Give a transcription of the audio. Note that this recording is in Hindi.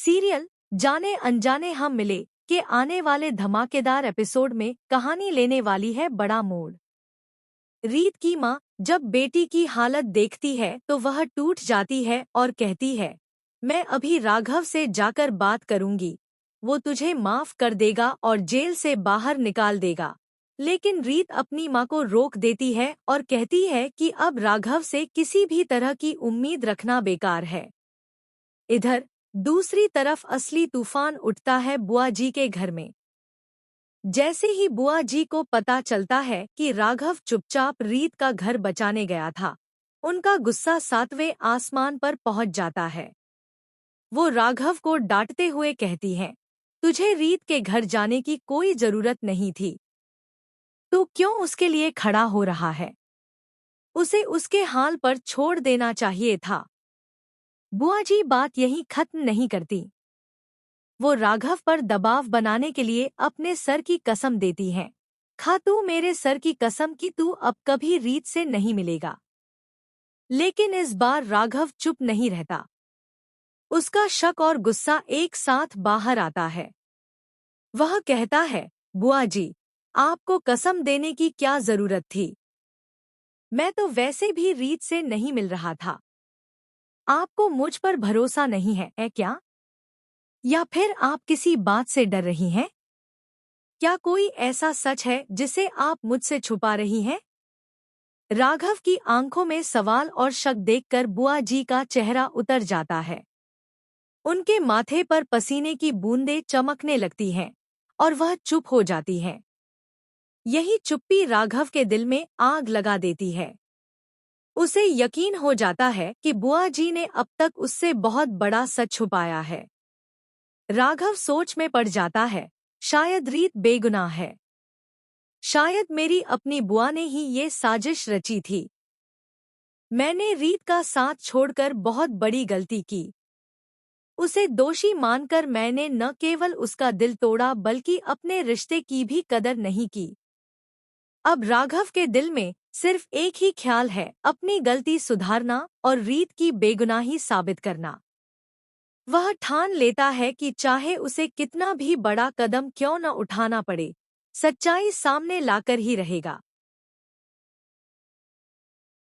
सीरियल जाने अनजाने हम मिले के आने वाले धमाकेदार एपिसोड में कहानी लेने वाली है बड़ा मोड़। रीत की माँ जब बेटी की हालत देखती है तो वह टूट जाती है और कहती है, मैं अभी राघव से जाकर बात करूंगी, वो तुझे माफ कर देगा और जेल से बाहर निकाल देगा। लेकिन रीत अपनी माँ को रोक देती है और कहती है कि अब राघव से किसी भी तरह की उम्मीद रखना बेकार है। इधर दूसरी तरफ असली तूफान उठता है बुआ जी के घर में। जैसे ही बुआ जी को पता चलता है कि राघव चुपचाप रीत का घर बचाने गया था, उनका गुस्सा 7वें आसमान पर पहुंच जाता है। वो राघव को डांटते हुए कहती हैं, तुझे रीत के घर जाने की कोई जरूरत नहीं थी। तू क्यों उसके लिए खड़ा हो रहा है? उसे उसके हाल पर छोड़ देना चाहिए था। बुआ जी बात यहीं खत्म नहीं करती। वो राघव पर दबाव बनाने के लिए अपने सर की कसम देती हैं। खा तू मेरे सर की कसम कि तू अब कभी रीत से नहीं मिलेगा। लेकिन इस बार राघव चुप नहीं रहता। उसका शक और गुस्सा एक साथ बाहर आता है। वह कहता है, बुआ जी, आपको कसम देने की क्या जरूरत थी? मैं तो वैसे भी रीत से नहीं मिल रहा था। आपको मुझ पर भरोसा नहीं है क्या? या फिर आप किसी बात से डर रही हैं? क्या कोई ऐसा सच है जिसे आप मुझसे छुपा रही हैं? राघव की आंखों में सवाल और शक देखकर बुआ जी का चेहरा उतर जाता है। उनके माथे पर पसीने की बूंदें चमकने लगती हैं और वह चुप हो जाती हैं। यही चुप्पी राघव के दिल में आग लगा देती है। उसे यकीन हो जाता है कि बुआ जी ने अब तक उससे बहुत बड़ा सच छुपाया है। राघव सोच में पड़ जाता है, शायद रीत बेगुनाह है। शायद मेरी अपनी बुआ ने ही ये साजिश रची थी। मैंने रीत का साथ छोड़कर बहुत बड़ी गलती की। उसे दोषी मानकर मैंने न केवल उसका दिल तोड़ा बल्कि अपने रिश्ते की भी कदर नहीं की। अब राघव के दिल में सिर्फ एक ही ख्याल है, अपनी गलती सुधारना और रीत की बेगुनाही साबित करना। वह ठान लेता है कि चाहे उसे कितना भी बड़ा कदम क्यों न उठाना पड़े, सच्चाई सामने लाकर ही रहेगा।